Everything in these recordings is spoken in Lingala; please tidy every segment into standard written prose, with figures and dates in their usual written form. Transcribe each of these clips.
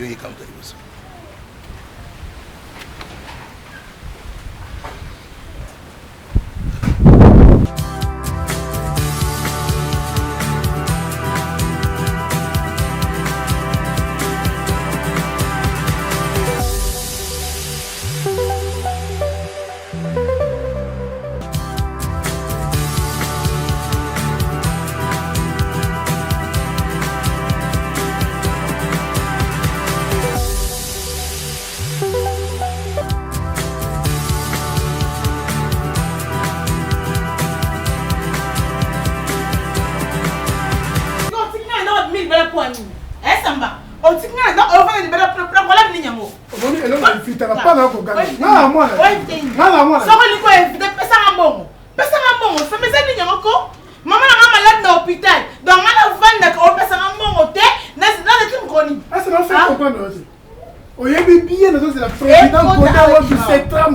yoyi kamta liboso.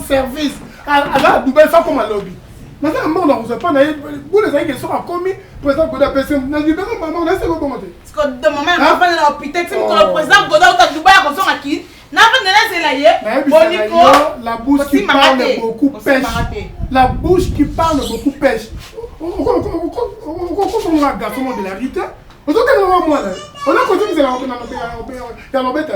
Service à Dubaï, ça comme un lobby. Maintenant, on ne vous a pas vous les avez qui sont commis, président Goda personne. N'a dit pas maman, laissez vous commenter. Parce que de moment, on va faire l'hôpital, c'est que le président Goda ou Dubaï a reçu à qui? N'a pas de laisser la bouche qui parle beaucoup pêche. La bouche qui parle beaucoup pêche. On a un garçon de la rite. On a moi là. On a continué de la embête.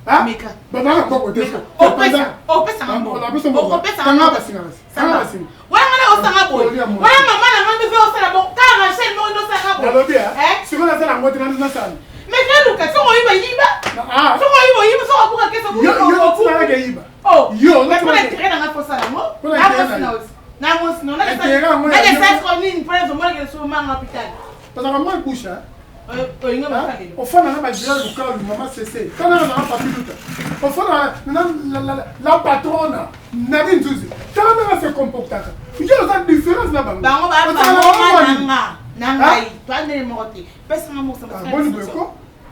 Ah, mais quand on a côté ça. On peut ça. On peut ça. On peut ça. Ça va. Ouais, on a au Sangabo. Ouais, maman a rendu au Sangabo. Car Rachel non au Sangabo. La lobby hein. Si on a ça la moitié dans la salle. Mais quand nous cassons on y va yiba. Ah. Si on y va ça pour que ça pour. Yo, tu vas yiba. Oh. Yo, mais pour être dans la fosse là, moi. Non, là ça. Là ça qu'on une presse au moins que sur maman hôpital. Parce que maman couche hein. Au fond, on a ma girl du corps, maman cessé. Quand on a un papier tout. Au fond, la patronne, Nadine Zouzi. Quand on a ce comportement, il y a une différence là-bas. On va Nangai, toi, on est mort. Personne n'a mort.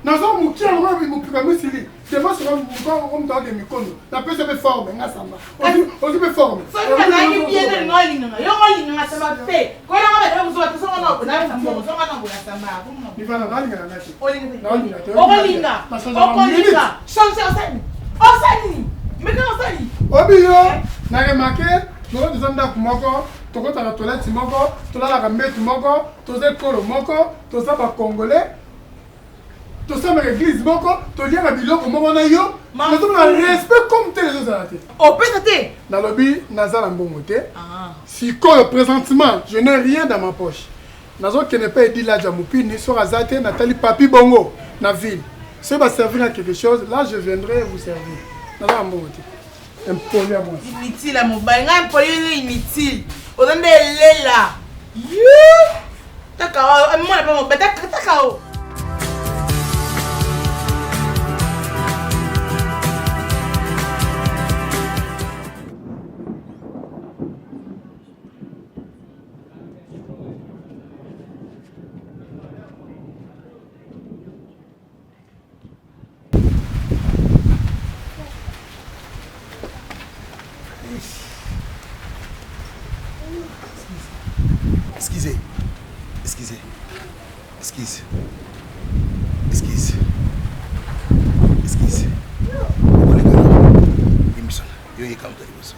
Nous avons un petit endroit où nous pouvons nous séler. C'est moi, on doit des micros. La personne peut former, on peut former. Ça, on a une pied de noyau. On a ça va faire. Quand on a besoin de ça, on a besoin de ça. Il va la langue à la nation. Olinga. Chancez Osani. Mais comment ça dit? Obio, n'a remarqué, nous avons besoin d'un moko. Tu as la toilette, tu as la ramette, tu as le colo, tu as le congolais. Tu as l'église, tu as le biloko, tu as le respect comme tes les autres. Oh, peut-être. Dans le lobby, Nazar en bon côté. Si présentement, je n'ai rien dans ma poche. Nazar qui n'est pas dit là, Jamoupi, ni sur Azate, Nathalie Papi Bongo, dans la ville. Si vous servir à quelque chose, là je viendrai vous servir. Nazar en bon côté. Impoli à moi. Inutile à mon bain, impoli inutile. On a des là. Takao, moi pas mon bête, takao. Excuse. Yoyi kamta liboso.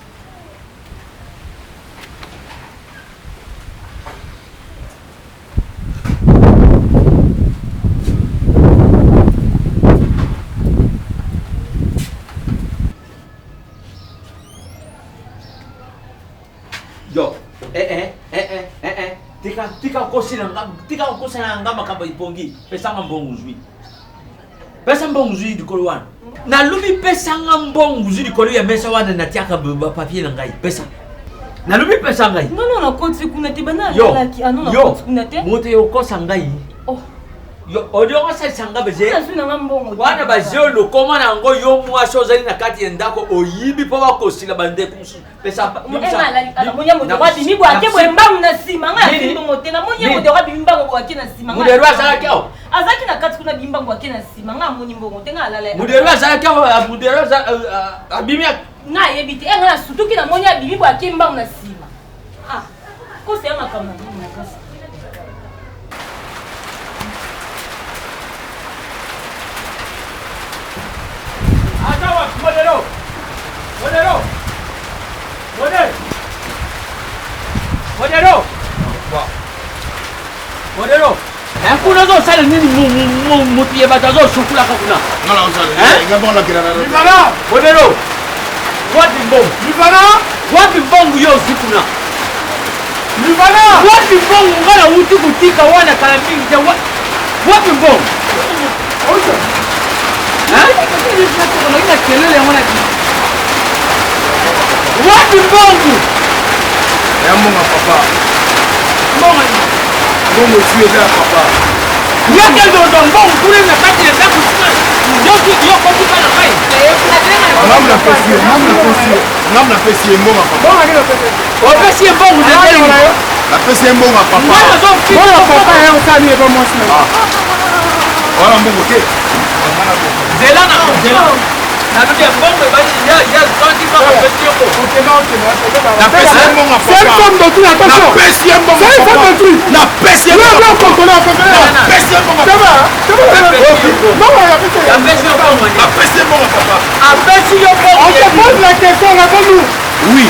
Yo, tika kosina ngamba kamba ipongi pesa mbongo zwi. Pesa mbongo zwi dikolo wana. Na lubi pesa mbongo zwi dikolo ya mesa wana na tiaka papier na ngai pesa. Na lubi pesa ngai. Non na konti kuna tibana la ki anon na konti kuna te. Mote yo kosa ngai. Oh. Yo odio kosa sanga beze. Wana bazio lo koma na ngo yo mwa shoza ni na kati endako oyibi po bakosila bande kusu. Pesa ala monya mo kwa bimi bwa ke bwemba na sima nga bimbo mote na monya mo kwa bimba ngo kwa ke na sima nga. Muderwa sala kyao. Azaki na kati kuna bimba ngo kwa ke na sima nga moni mbongo te nga alala. Muderwa sala kyao muderwa abimi nga yebite nga sutuki na monya bimi bwa ke mba na sima. Ah. Ko se ama kama na kasi. kuna zo sala nini mutu ye batazo shukula kuna. Ngala usale. Ngabon la kirana. Livana. Bodero. Wapi mbongo? Livana. Wapi mbongo yo sikuna? Livana. Wapi mbongo ngala uti kutika wana kala mingi je wapi mbongo? Oja. Ina kelele mwana ki. Wapi mbongo? Ya munga papa. Mbongo. Mbongo tuye ya papa. Yake ndo mbongo kule na kati ya saku sima. Ndio kiyo kwa kana kai. Namna pesi mbonga papa. Mbongo ngine pesi. Opesi mbongo ndio. La pesi mbonga papa. Mbongo papa ya usani ebo mosna. Wala mbongo ke. Zelana. Na ndio mbongo basi ya santi kwa pesi yoko. La pesi mbonga papa. C'est une forme de truc, attention. La pesi mbonga papa. C'est une forme de truc. La pesi mbonga papa. La pesi mbonga papa. Ya pesi mbongo. La pesi mbonga papa. Apesi yoko. On te pose la question, réponds-nous. Oui.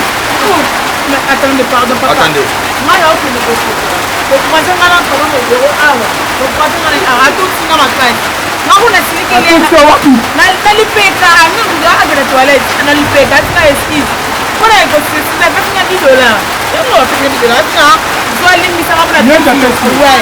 Mais attendez, pardon, papa. Attendez. Moi, là, je ne peux pas. Pour moi, je vais aller au bureau. Ah, pour moi, je vais aller à tout ce qu'on a fait. Moi, on a signé qu'il y a un peka, nous, nous avons la toilette. On a le peka, c'est la esquisse. On a écouté, c'est la personne qui est là. Et nous, on a fait des dollars. Je dois aller me faire la toilette. Ouais.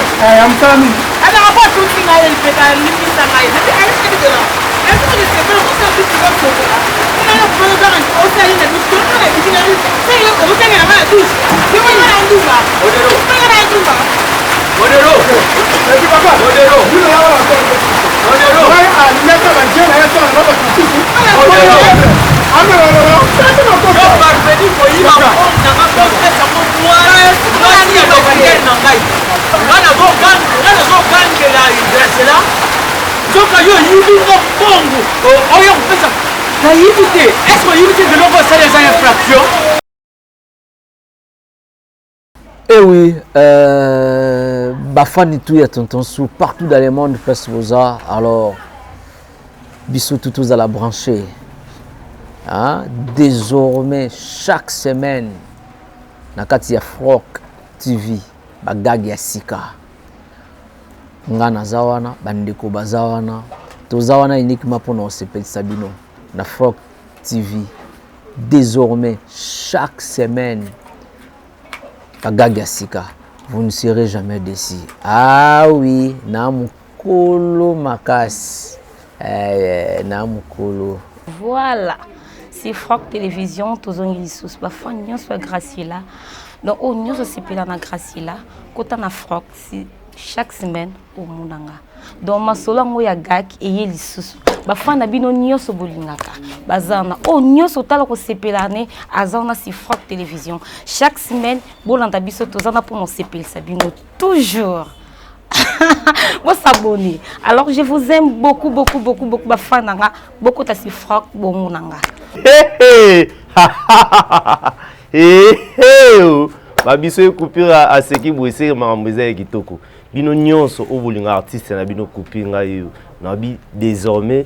Alors, on va tout ce qu'on a le peka, limite ça va. C'est un petit peu là. Est-ce que je sais pas, on s'en fout de ça. On a le problème dans un hôtel, il y a tout ce qu'on a dit. C'est le hôtel, il y a la douche. C'est moi, il y a un douche. Modero. Il y a un douche. Modero. Modero. Modero. Ouais, à mettre la gueule, elle est dans votre couche. Ah non, non, non. C'est mon Yo parvenu ko ima ko na ko pesa ko kuara. Ngani ya bakere na ngai. Ngana go la dresse là. Zoka yo yubi no bongo. Oyo pesa. Na yibite. Est-ce que yibite de l'on va faire les infractions? Eh oui, Bafani tout est tonton sous partout dans le monde fait vos arts. Alors, bisous tous à la branchée. Hein? Désormais, chaque semaine, nakati ya Frog TV, bagag ya sika. Ngana zawana, bandeko bazawana. Tozawana uniquement pour nous sepel sabino. Na Frog TV. Désormais, chaque semaine, Gagasika, vous ne serez jamais déçus. Ah oui, Namukolo Makas. Namukolo. Voilà, c'est Frog Télévision, tous on y sous bafan nyon soit Gracila. Donc on nyon se pela na Gracila, kota na Frog chaque semaine au Munanga. Donc ma solo ngoya gak et yeli sous. Bafan na bino nyon so bolingaka. Bazana o nyon so tala ko sepelane azana si Frog Télévision. Chaque semaine bolanda biso tozana pour mon sepel sabino toujours. Vous s'abonnez. Alors je vous aime beaucoup bafananga beaucoup ta si Frog bomunanga. Babiso coupure à ce qui boissé mamboise kitoko. Bino nyonso o bolinga artiste na bino coupinga yo. Na bi désormais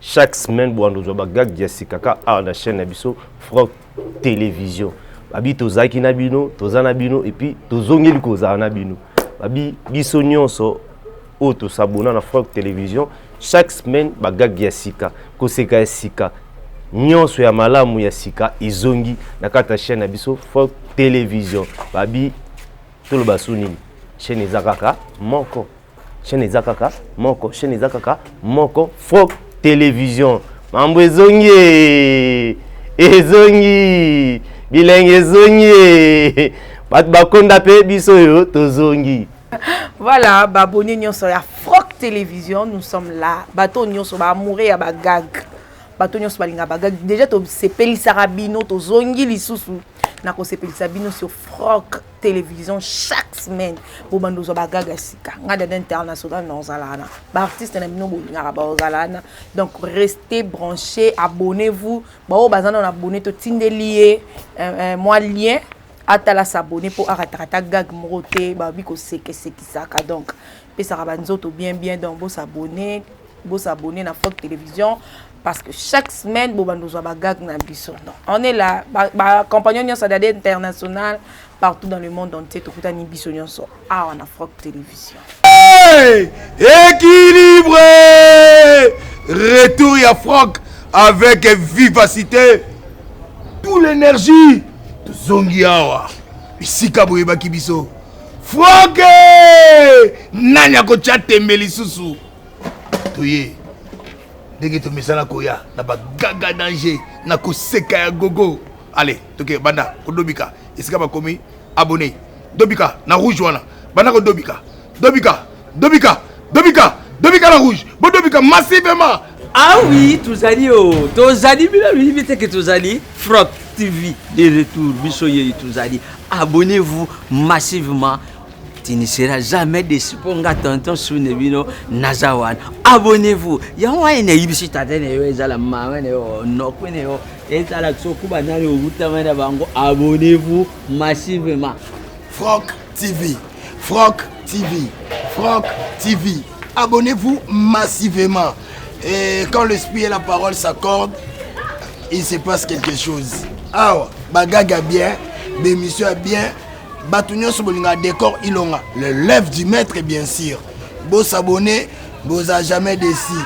chaque semaine boando zo bagag Jessica ka na chaîne biso Frog Télévision. Babi tozaki na bino, tozana bino et puis tozongeli koza na bino. Babi biso nyonso o to s'abonner na Frog Télévision chaque semaine bagag Jessica ko seka sika. Nyonso ya malamu ya sika izongi na kata chaîne na biso Frog Télévision. Babi tolo basuni chaîne ezakaka moko. Chaîne ezakaka moko, chaîne ezakaka moko Frog Télévision. Mambo ezongi. Ezongi. Bilenge ezongi. Bat bakonda pe biso yo tozongi. Voilà, baboni nyonso ya Frog Télévision, nous sommes là. Bato nyonso ba mourir ya bagag. Bato nyonso balinga bagag. Déjà to sepeli sarabino to zongi lisusu. Na ko sepeli sabino sur Frog Télévision chaque semaine. Bo bando zo bagag sika. Ngada d'international nozalana. Ba artiste na bino bolinga ba ozalana. Donc restez branchés, abonnez-vous. Ba o bazana na abonné to tindelié moi lien atala s'abonner pour arrêter gag moroté ba bi ko seke saka donc pe ça rabanzoto bien donc bo s'abonner na Frog Télévision parce que chaque semaine bo bando zo ba gag na biso. On est là ba compagnon nyonso d'ade international partout dans le monde entier to kuta ni biso nyonso on a Frog Télévision. équilibré. Retour à Franck avec vivacité. Toute l'énergie. Zongiawa. Isika boyeba kibiso. Franck nani akocha tembeli susu. Toye. Dès que tu mets koya, na ba gaga danger, na ko seka ya gogo. Allez, toke banda, ko dobika. Isika ba komi abonné. Dobika na rouge wana. Banda ko dobika. Dobika na rouge. Bo dobika massivement. Ah oui, tozali oh. Tozali bila limite que tozali Frog TV de retour. Bisoye tozali. Abonnez-vous massivement. Tu ne seras jamais déçu pour nga tonton Sounebino Nazawan. Abonnez-vous. Ya wa ene yibisi tatene yo ezala mama ne yo nokwene yo ezala tsokuba nani obutamana bango. Abonnez-vous massivement. Frog TV. Frog TV. Frog TV. Abonnez-vous massivement. Et quand l'esprit et la parole s'accordent, il se passe quelque chose. Ah, bagaga bien, l'émission est bien. Batounion sur le décor, il a le lève du maître, bien sûr. Beau s'abonner, beau à jamais décis.